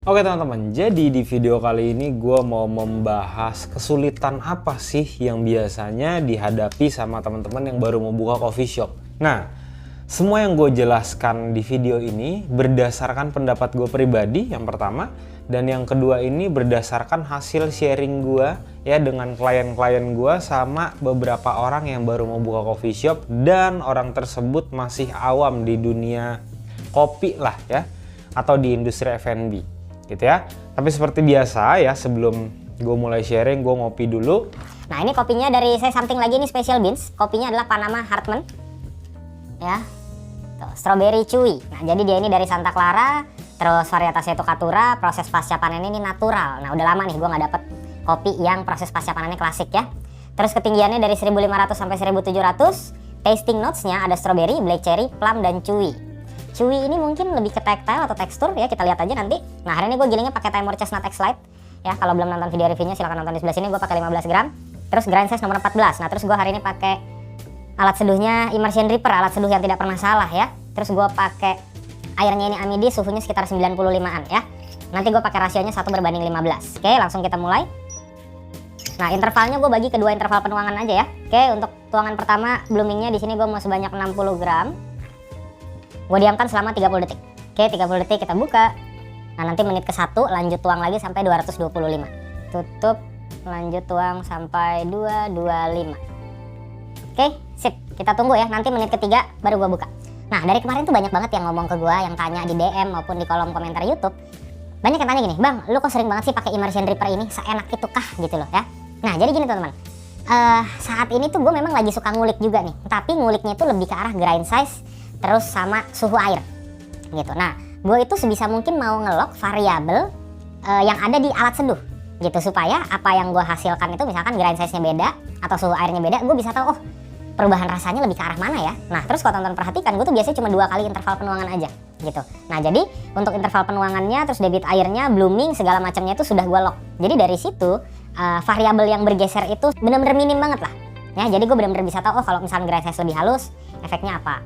Oke teman-teman, jadi di video kali ini gue mau membahas kesulitan apa sih yang biasanya dihadapi sama teman-teman yang baru mau buka coffee shop. Nah, semua yang gue jelaskan di video ini berdasarkan pendapat gue pribadi yang pertama, dan yang kedua ini berdasarkan hasil sharing gue ya dengan klien-klien gue sama beberapa orang yang baru mau buka coffee shop dan orang tersebut masih awam di dunia kopi lah ya, atau di industri F&B. Gitu ya. Tapi seperti biasa ya, sebelum gue mulai sharing, gue ngopi dulu. Nah, ini kopinya dari saya samping lagi, ini Special Beans. Kopinya adalah Panama Hartmann. Ya. Tuh, strawberry chewy. Nah, jadi dia ini dari Santa Clara, terus varietasnya itu Caturra, proses pasca panen ini natural. Nah, udah lama nih gue nggak dapet kopi yang proses pasca panennya klasik ya. Terus ketinggiannya dari 1500 sampai 1700. Tasting notes-nya ada strawberry, black cherry, plum, dan chewy. Chewy ini mungkin lebih ke tactile atau tekstur ya, kita lihat aja nanti. Nah, hari ini gue gilingnya pakai Timor Chestnut X-Lite ya. Kalau belum nonton video reviewnya silahkan nonton di sebelah sini. Gue pakai 15 gram. Terus grind size nomor 14. Nah, terus gue hari ini pakai alat seduhnya Immersion Dripper, alat seduh yang tidak pernah salah ya. Terus gue pakai airnya ini Amidi, suhunya sekitar 95-an ya. Nanti gue pakai rasionya 1:15. Oke, langsung kita mulai. Nah, intervalnya gue bagi kedua interval penuangan aja ya. Oke, untuk tuangan pertama bloomingnya di sini gue mau sebanyak 60 gram. Gue diamkan selama 30 detik. Oke, 30 detik kita buka. Nah, nanti menit ke 1 lanjut tuang lagi sampai 225. Tutup, lanjut tuang sampai 225. Oke, sip. Kita tunggu ya. Nanti menit ketiga baru gue buka. Nah, dari kemarin tuh banyak banget yang ngomong ke gue, yang tanya di DM maupun di kolom komentar YouTube. Banyak yang tanya gini, "Bang, lu kok sering banget sih pakai Immersion Dripper ini? Seenak itu kah?" gitu loh ya. Nah, jadi gini teman-teman. Saat ini tuh gue memang lagi suka ngulik juga nih. Tapi nguliknya itu lebih ke arah grind size terus sama suhu air gitu. Nah, gue itu sebisa mungkin mau ngelok variabel yang ada di alat seduh gitu, supaya apa yang gue hasilkan itu misalkan grind size-nya beda atau suhu airnya beda, gue bisa tahu oh perubahan rasanya lebih ke arah mana ya. Nah, terus kalau tonton perhatikan, gue tuh biasanya cuma 2 kali interval penuangan aja gitu. Nah, jadi untuk interval penuangannya, terus debit airnya, blooming, segala macamnya itu sudah gue lock. Jadi dari situ variabel yang bergeser itu benar-benar minim banget lah ya. Jadi gue benar-benar bisa tahu oh kalau misalnya grind size lebih halus efeknya apa,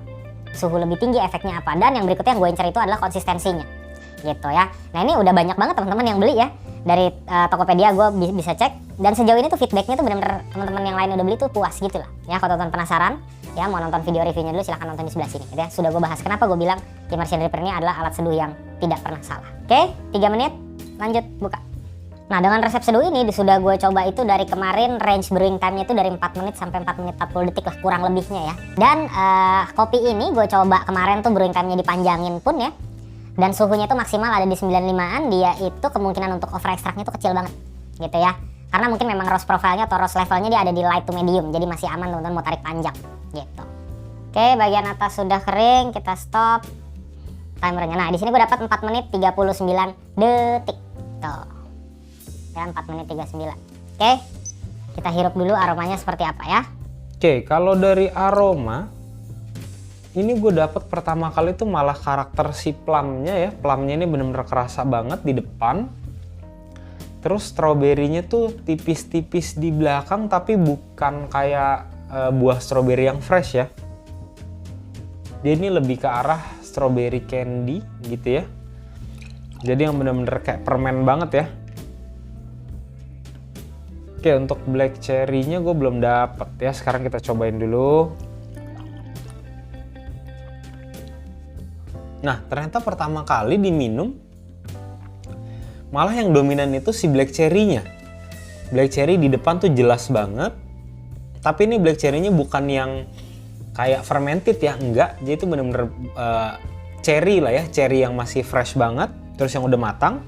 suhu lebih tinggi efeknya apa, dan yang berikutnya yang gue incer itu adalah konsistensinya gitu ya. Nah, ini udah banyak banget teman-teman yang beli ya. Dari Tokopedia gue bisa cek, dan sejauh ini tuh feedbacknya tuh benar-benar teman-teman yang lain udah beli tuh puas gitu lah ya. Kalau tonton penasaran ya, mau nonton video reviewnya dulu silahkan nonton di sebelah sini gitu ya. Sudah gue bahas kenapa gue bilang Immersion Dripper ini adalah alat seduh yang tidak pernah salah. Oke, 3 menit lanjut buka. Nah, dengan resep seduh ini sudah gue coba itu dari kemarin, range brewing time-nya itu dari 4 menit sampai 4 menit 40 detik lah kurang lebihnya ya. Dan kopi ini gue coba kemarin tuh brewing time-nya dipanjangin pun ya. Dan suhunya itu maksimal ada di 95-an, dia itu kemungkinan untuk over extract-nya itu kecil banget gitu ya. Karena mungkin memang roast profile-nya atau roast level-nya dia ada di light to medium, jadi masih aman teman-teman mau tarik panjang gitu. Oke, bagian atas sudah kering, kita stop timernya. Nah, di sini gue dapat 4 menit 39 detik. Tuh. Ya, 4 menit 39. Oke, kita hirup dulu aromanya seperti apa ya. Oke, kalau dari aroma ini gue dapet pertama kali tuh malah karakter si plumnya ya. Plumnya ini bener-bener kerasa banget di depan. Terus strawberry-nya tuh tipis-tipis di belakang, tapi bukan kayak buah strawberry yang fresh ya. Dia ini lebih ke arah strawberry candy gitu ya. Jadi yang bener-bener kayak permen banget ya. Oke, untuk black cherry-nya gue belum dapet ya. Sekarang kita cobain dulu. Nah, ternyata pertama kali diminum malah yang dominan itu si black cherry-nya. Black cherry di depan tuh jelas banget. Tapi ini black cherry-nya bukan yang kayak fermented ya, enggak. Jadi itu bener-bener cherry lah ya, cherry yang masih fresh banget, terus yang udah matang.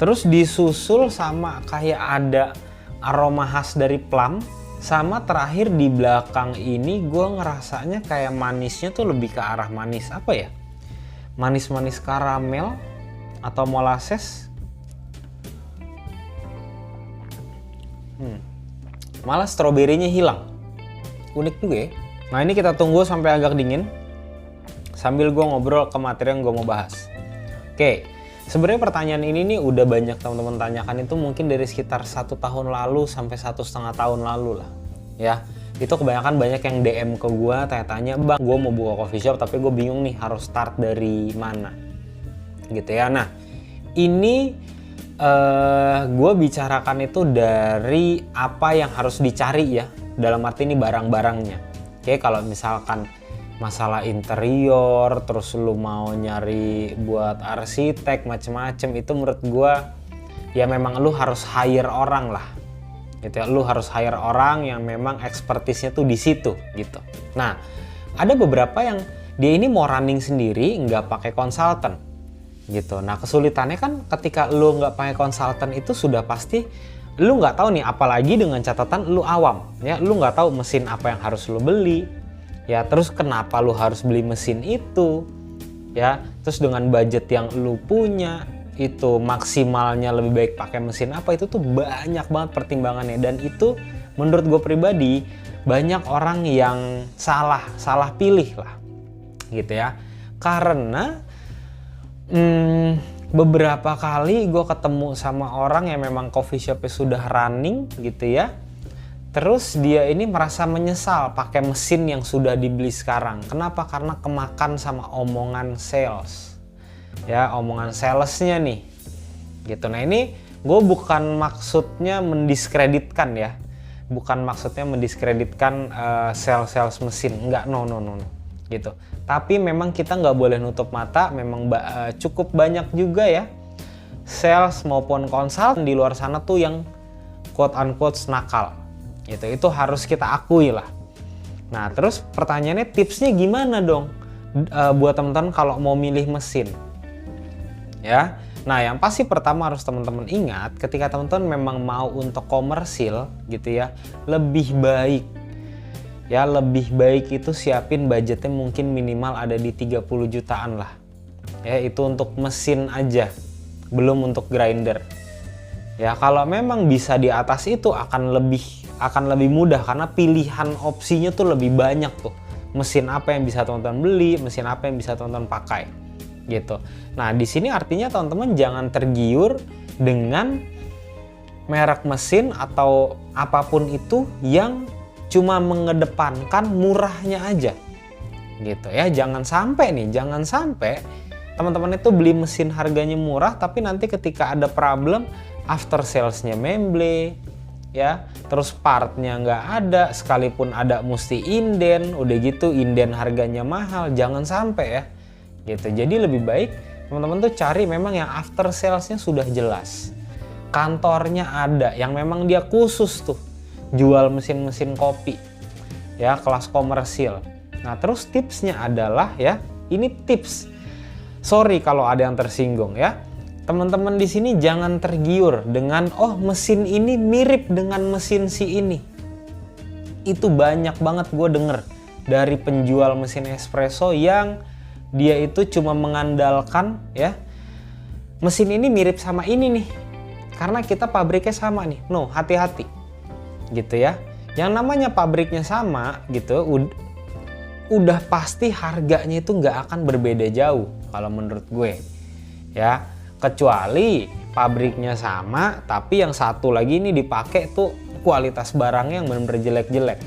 Terus disusul sama kayak ada aroma khas dari plum. Sama terakhir di belakang ini gue ngerasanya kayak manisnya tuh lebih ke arah manis apa ya? Manis-manis karamel atau molasses. Malah stroberinya hilang. Unik juga ya. Nah, ini kita tunggu sampai agak dingin sambil gue ngobrol ke materi yang gue mau bahas. Oke. Sebenarnya pertanyaan ini nih udah banyak teman-teman tanyakan itu mungkin dari sekitar 1 tahun lalu sampai 1,5 tahun lalu lah ya. Itu kebanyakan banyak yang DM ke gue tanya-tanya, "Bang, gue mau buka coffee shop tapi gue bingung nih harus start dari mana." gitu ya. Nah ini gue bicarakan itu dari apa yang harus dicari ya, dalam arti ini barang-barangnya. Oke, kalau misalkan masalah interior, terus lu mau nyari buat arsitek macem-macem, itu menurut gue ya memang lu harus hire orang lah gitu ya. Lu harus hire orang yang memang expertise-nya tuh di situ gitu. Nah ada beberapa yang dia ini mau running sendiri nggak pakai konsultan gitu. Nah kesulitannya kan ketika lu nggak pakai konsultan itu sudah pasti lu nggak tahu nih, apalagi dengan catatan lu awam ya, lu nggak tahu mesin apa yang harus lu beli ya, terus kenapa lu harus beli mesin itu ya, terus dengan budget yang lu punya itu maksimalnya lebih baik pakai mesin apa, itu tuh banyak banget pertimbangannya. Dan itu menurut gue pribadi banyak orang yang salah pilih lah gitu ya, karena beberapa kali gue ketemu sama orang yang memang coffee shopnya sudah running gitu ya, terus dia ini merasa menyesal pakai mesin yang sudah dibeli sekarang. Kenapa? Karena kemakan sama omongan sales ya, omongan salesnya nih gitu. Nah ini gue bukan maksudnya mendiskreditkan ya, bukan maksudnya mendiskreditkan sales mesin, enggak, no gitu. Tapi memang kita nggak boleh nutup mata, memang cukup banyak juga ya sales maupun konsultan di luar sana tuh yang quote unquote nakal gitu. Itu harus kita akui lah. Nah terus pertanyaannya, tipsnya gimana dong buat teman-teman kalau mau milih mesin ya. Nah yang pasti pertama harus teman-teman ingat, ketika teman-teman memang mau untuk komersil gitu ya, lebih baik itu siapin budgetnya mungkin minimal ada di 30 jutaan lah ya, itu untuk mesin aja, belum untuk grinder ya. Kalau memang bisa di atas itu akan lebih mudah, karena pilihan opsinya tuh lebih banyak tuh, mesin apa yang bisa teman-teman beli, mesin apa yang bisa teman-teman pakai gitu. Nah di sini artinya teman-teman jangan tergiur dengan merek mesin atau apapun itu yang cuma mengedepankan murahnya aja gitu ya. Jangan sampai teman-teman itu beli mesin harganya murah, tapi nanti ketika ada problem after salesnya memble ya, terus partnya nggak ada, sekalipun ada mesti inden, udah gitu inden harganya mahal. Jangan sampai ya gitu. Jadi lebih baik teman-teman tuh cari memang yang after salesnya sudah jelas, kantornya ada yang memang dia khusus tuh jual mesin-mesin kopi ya, kelas komersil. Nah terus tipsnya adalah ya, ini tips, sorry kalau ada yang tersinggung ya, teman-teman di sini jangan tergiur dengan oh mesin ini mirip dengan mesin si ini. Itu banyak banget gue denger dari penjual mesin espresso yang dia itu cuma mengandalkan ya, mesin ini mirip sama ini nih karena kita pabriknya sama nih. No, hati-hati gitu ya. Yang namanya pabriknya sama gitu, udah pasti harganya itu nggak akan berbeda jauh kalau menurut gue ya, kecuali pabriknya sama tapi yang satu lagi ini dipakai tuh kualitas barangnya yang benar-benar jelek-jelek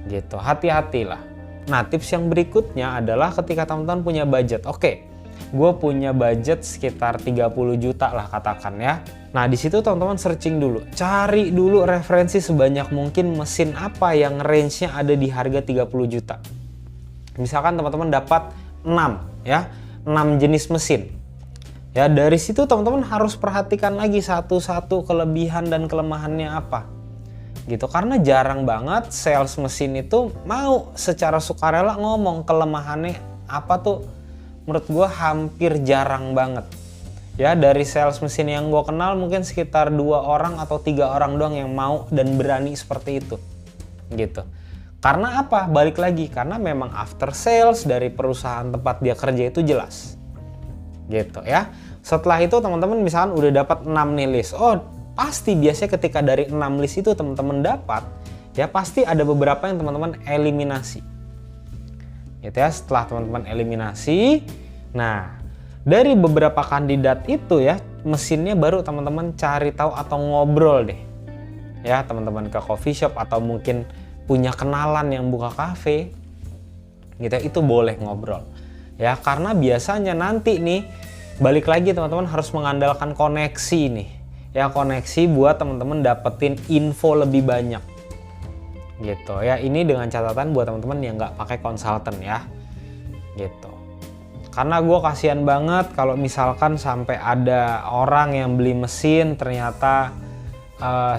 gitu. Hati-hatilah. Nah tips yang berikutnya adalah ketika teman-teman punya budget, oke, gue punya budget sekitar 30 juta lah katakan ya. Nah di situ teman-teman searching dulu, cari dulu referensi sebanyak mungkin mesin apa yang range-nya ada di harga 30 juta. Misalkan teman-teman dapat 6 ya, 6 jenis mesin. Ya dari situ teman-teman harus perhatikan lagi satu-satu kelebihan dan kelemahannya apa. Gitu, karena jarang banget sales mesin itu mau secara sukarela ngomong kelemahannya apa tuh. Menurut gue hampir jarang banget ya. Dari sales mesin yang gue kenal mungkin sekitar 2 orang atau 3 orang doang yang mau dan berani seperti itu gitu. Karena apa? Balik lagi, karena memang after sales dari perusahaan tempat dia kerja itu jelas gitu ya. Setelah itu teman-teman misalkan udah dapat 6 nih list, oh pasti biasanya ketika dari 6 list itu teman-teman dapat ya, pasti ada beberapa yang teman-teman eliminasi gitu ya. Setelah teman-teman eliminasi, nah dari beberapa kandidat itu ya, mesinnya baru teman-teman cari tahu atau ngobrol deh ya, teman-teman ke coffee shop atau mungkin punya kenalan yang buka cafe gitu, itu boleh ngobrol ya. Karena biasanya nanti nih balik lagi teman-teman harus mengandalkan koneksi nih. Ya, koneksi buat teman-teman dapetin info lebih banyak. Gitu ya. Ini dengan catatan buat teman-teman yang nggak pakai konsultan ya. Gitu. Karena gue kasihan banget kalau misalkan sampai ada orang yang beli mesin ternyata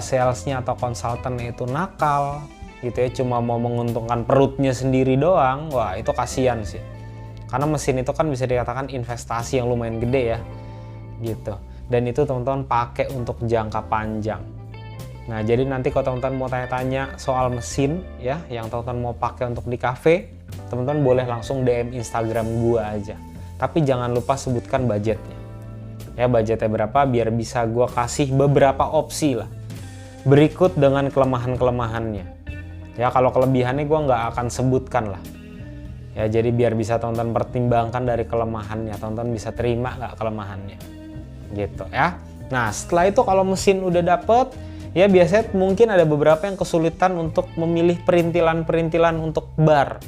salesnya atau konsultannya itu nakal gitu ya, cuma mau menguntungkan perutnya sendiri doang. Wah, itu kasihan sih. Karena mesin itu kan bisa dikatakan investasi yang lumayan gede ya. Gitu. Dan itu teman-teman pakai untuk jangka panjang. Nah, jadi nanti kalau teman-teman mau tanya-tanya soal mesin ya, yang teman-teman mau pakai untuk di cafe, teman-teman boleh langsung DM Instagram gua aja. Tapi jangan lupa sebutkan budgetnya. Ya, budgetnya berapa biar bisa gua kasih beberapa opsi lah. Berikut dengan kelemahan-kelemahannya. Ya, kalau kelebihannya gua nggak akan sebutkan lah. Ya, jadi biar bisa teman-teman pertimbangkan dari kelemahannya, teman-teman bisa terima nggak kelemahannya. Gitu ya. Nah, setelah itu kalau mesin udah dapet, ya biasanya mungkin ada beberapa yang kesulitan untuk memilih perintilan-perintilan untuk bar.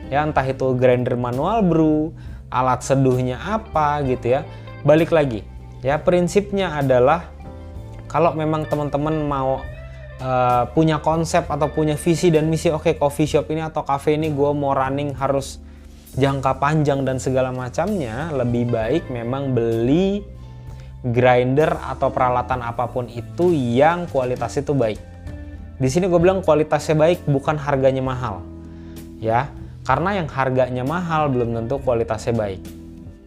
Ya, entah itu grinder manual brew, alat seduhnya apa gitu ya. Balik lagi, ya prinsipnya adalah kalau memang teman-teman mau punya konsep atau punya visi dan misi, oke, coffee shop ini atau cafe ini gue mau running harus jangka panjang dan segala macamnya, lebih baik memang beli grinder atau peralatan apapun itu yang kualitasnya itu baik. Di sini gue bilang kualitasnya baik, bukan harganya mahal. Ya, karena yang harganya mahal belum tentu kualitasnya baik.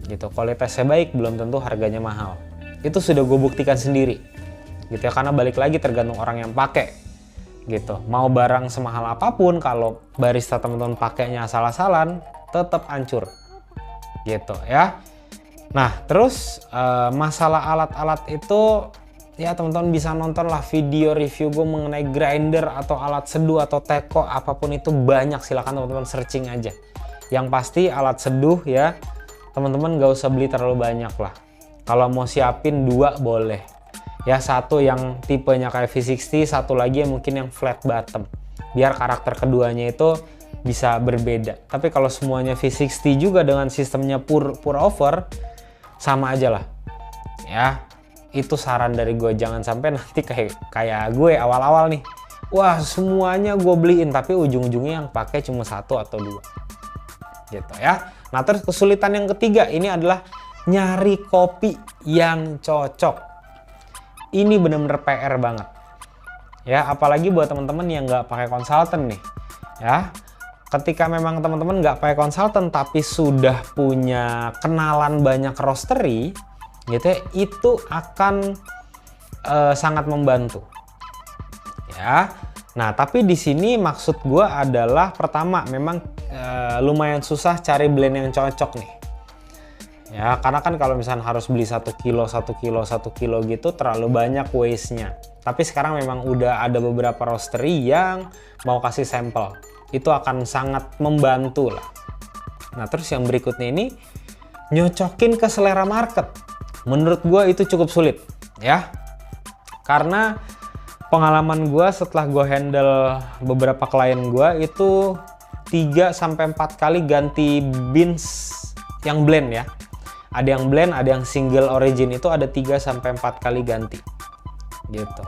Gitu, kualitasnya baik belum tentu harganya mahal. Itu sudah gue buktikan sendiri. Gitu ya, karena balik lagi tergantung orang yang pakai. Gitu. Mau barang semahal apapun kalau barista teman-teman pakainya asal-asalan, tetap hancur. Gitu ya. Nah, terus masalah alat-alat itu ya teman-teman bisa nonton lah video review gue mengenai grinder atau alat seduh atau teko apapun itu, banyak, silakan teman-teman searching aja. Yang pasti alat seduh ya teman-teman gak usah beli terlalu banyak lah. Kalau mau siapin 2 boleh. Ya, satu yang tipenya kayak V60, satu lagi yang mungkin yang flat bottom. Biar karakter keduanya itu bisa berbeda. Tapi kalau semuanya V60 juga dengan sistemnya pour over, sama aja lah. Ya, itu saran dari gue, jangan sampai nanti kayak gue awal-awal nih. Wah, semuanya gue beliin tapi ujung-ujungnya yang pakai cuma 1 atau 2. Gitu ya. Nah, terus kesulitan yang ketiga ini adalah nyari kopi yang cocok. Ini bener-bener PR banget. Ya, apalagi buat teman-teman yang nggak pakai konsultan nih. Ya, ketika memang teman-teman nggak pakai konsultan tapi sudah punya kenalan banyak roastery, gitu ya, itu akan sangat membantu. Ya, nah tapi di sini maksud gue adalah pertama memang lumayan susah cari blend yang cocok nih. Ya, karena kan kalau misalnya harus beli 1 kilo gitu terlalu banyak waste-nya. Tapi sekarang memang udah ada beberapa roastery yang mau kasih sampel. Itu akan sangat membantu lah. Nah, terus yang berikutnya ini nyocokin ke selera market. Menurut gue itu cukup sulit ya. Karena pengalaman gue setelah gue handle beberapa klien gue itu 3-4 kali ganti beans yang blend ya. Ada yang blend, ada yang single origin, itu ada 3-4 kali ganti. Gitu.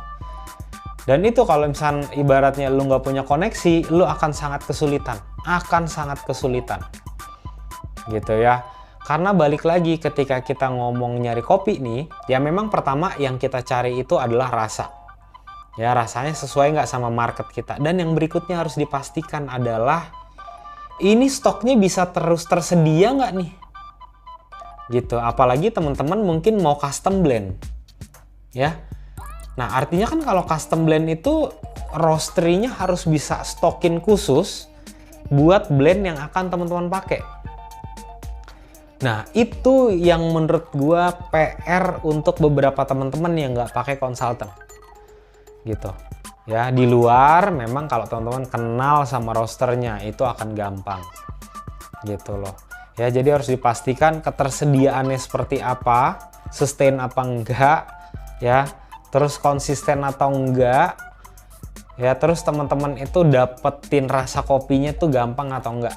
Dan itu kalau misalnya ibaratnya lu nggak punya koneksi, lu akan sangat kesulitan. Gitu ya. Karena balik lagi ketika kita ngomong nyari kopi nih, ya memang pertama yang kita cari itu adalah rasa. Ya, rasanya sesuai nggak sama market kita. Dan yang berikutnya harus dipastikan adalah ini stoknya bisa terus tersedia nggak nih? Gitu, apalagi teman-teman mungkin mau custom blend. Ya. Nah, artinya kan kalau custom blend itu roastery-nya harus bisa stokin khusus buat blend yang akan teman-teman pakai. Nah, itu yang menurut gua PR untuk beberapa teman-teman yang nggak pakai konsultan. Gitu. Ya, di luar memang kalau teman-teman kenal sama roasternya itu akan gampang. Gitu loh. Ya, jadi harus dipastikan ketersediaannya seperti apa, sustain apa enggak, ya, terus konsisten atau enggak, ya, terus teman-teman itu dapetin rasa kopinya tuh gampang atau enggak.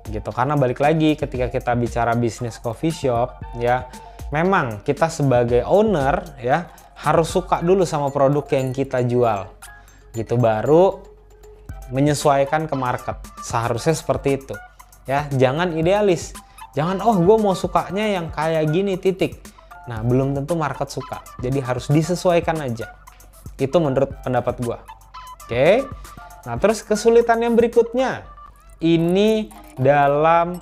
gitu. Karena balik lagi ketika kita bicara bisnis coffee shop ya, memang kita sebagai owner ya harus suka dulu sama produk yang kita jual gitu, baru menyesuaikan ke market. Seharusnya seperti itu ya. Jangan idealis, jangan oh gue mau sukanya yang kayak gini titik. Nah belum tentu market suka, jadi harus disesuaikan aja. Itu menurut pendapat gue. Oke. Nah terus kesulitan yang berikutnya ini dalam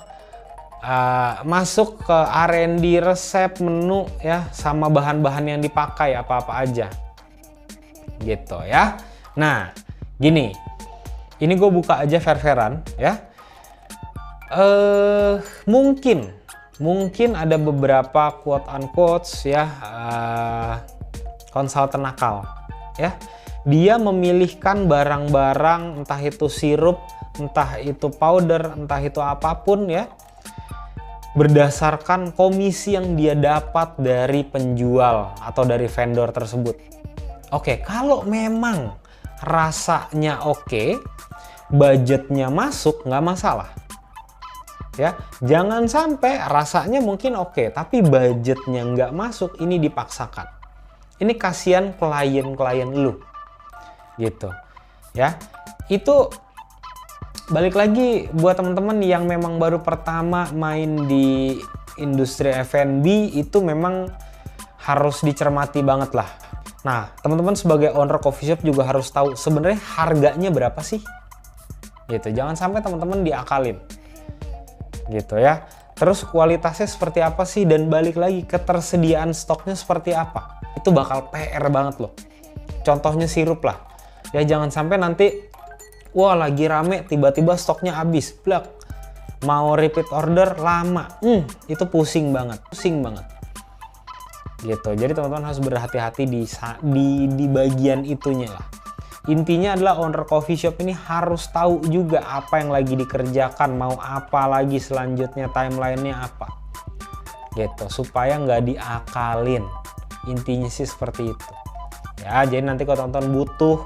masuk ke R&D resep, menu ya, sama bahan-bahan yang dipakai apa-apa aja gitu ya. Nah gini, ini gue buka aja fair-fairan ya. Mungkin ada beberapa quote unquote ya konsultan nakal ya. Dia memilihkan barang-barang entah itu sirup, entah itu powder, entah itu apapun ya, berdasarkan komisi yang dia dapat dari penjual atau dari vendor tersebut. Oke, kalau memang rasanya oke, budgetnya masuk, nggak masalah. Ya, jangan sampai rasanya mungkin oke, tapi budgetnya nggak masuk, ini dipaksakan. Ini kasihan klien-klien lu, gitu. Ya, itu balik lagi buat teman-teman yang memang baru pertama main di industri F&B, itu memang harus dicermati banget lah. Nah, teman-teman sebagai owner coffee shop juga harus tahu sebenarnya harganya berapa sih, gitu. Jangan sampai teman-teman diakalin, gitu ya. Terus kualitasnya seperti apa sih, dan balik lagi ketersediaan stoknya seperti apa. Itu bakal PR banget loh. Contohnya sirup lah. Ya jangan sampai nanti wah lagi rame tiba-tiba stoknya habis, blak. Mau repeat order lama. Itu pusing banget. Gitu. Jadi teman-teman harus berhati-hati di bagian itunya lah. Intinya adalah owner coffee shop ini harus tahu juga apa yang lagi dikerjakan, mau apa lagi selanjutnya, timelinenya apa. Gitu, supaya nggak diakalin. Intinya sih seperti itu. Ya, jadi nanti kalau teman-teman butuh,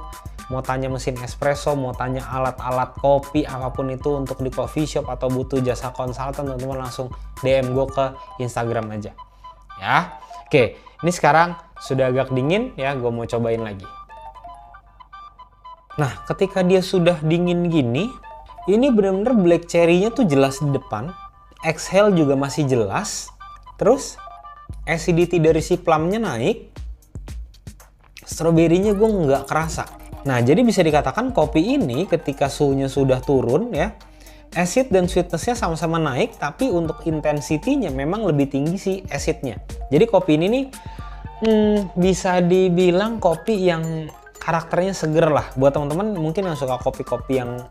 mau tanya mesin espresso, mau tanya alat-alat kopi, apapun itu untuk di coffee shop, atau butuh jasa konsultan, teman-teman langsung DM gue ke Instagram aja. Ya, oke. Ini sekarang sudah agak dingin ya, gue mau cobain lagi. Nah, ketika dia sudah dingin gini, ini benar-benar black cherry-nya tuh jelas di depan, exhale juga masih jelas, terus acidity dari si plum-nya naik, stroberinya gue nggak kerasa. Nah, jadi bisa dikatakan kopi ini ketika suhunya sudah turun ya, acid dan sweetness-nya sama-sama naik, tapi untuk intensity-nya memang lebih tinggi si acid-nya. Jadi kopi ini nih bisa dibilang kopi yang karakternya seger lah. Buat teman-teman mungkin yang suka kopi-kopi yang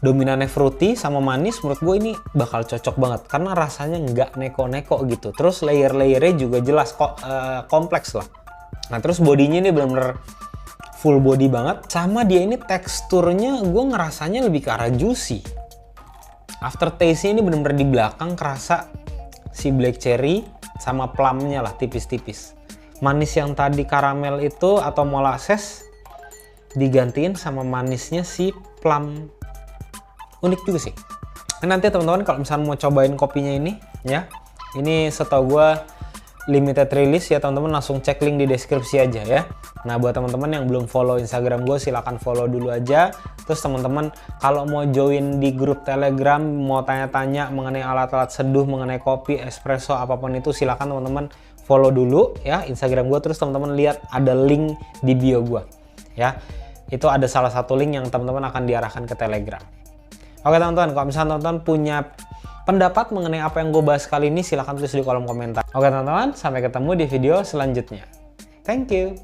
dominannya fruity sama manis, menurut gue ini bakal cocok banget karena rasanya nggak neko-neko gitu. Terus layer-layernya juga jelas kok, kompleks lah. Nah terus bodinya ini bener-bener full body banget, sama dia ini teksturnya gue ngerasanya lebih ke arah juicy. Aftertaste-nya ini bener-bener di belakang kerasa si black cherry sama plum-nya lah tipis-tipis. Manis yang tadi karamel itu atau molasses digantiin sama manisnya si plum. Unik juga sih. Nah, nanti teman-teman kalau misalnya mau cobain kopinya ini ya, ini setahu gue limited release ya, teman-teman langsung cek link di deskripsi aja ya. Nah buat teman-teman yang belum follow Instagram gue, silahkan follow dulu aja. Terus teman-teman kalau mau join di grup Telegram, mau tanya-tanya mengenai alat-alat seduh, mengenai kopi, espresso, apapun itu, silahkan teman-teman follow dulu ya Instagram gue. Terus teman-teman lihat ada link di bio gue ya. Itu ada salah satu link yang teman-teman akan diarahkan ke Telegram. Oke teman-teman, kalau misalnya teman-teman punya pendapat mengenai apa yang gue bahas kali ini, silahkan tulis di kolom komentar. Oke teman-teman, sampai ketemu di video selanjutnya. Thank you.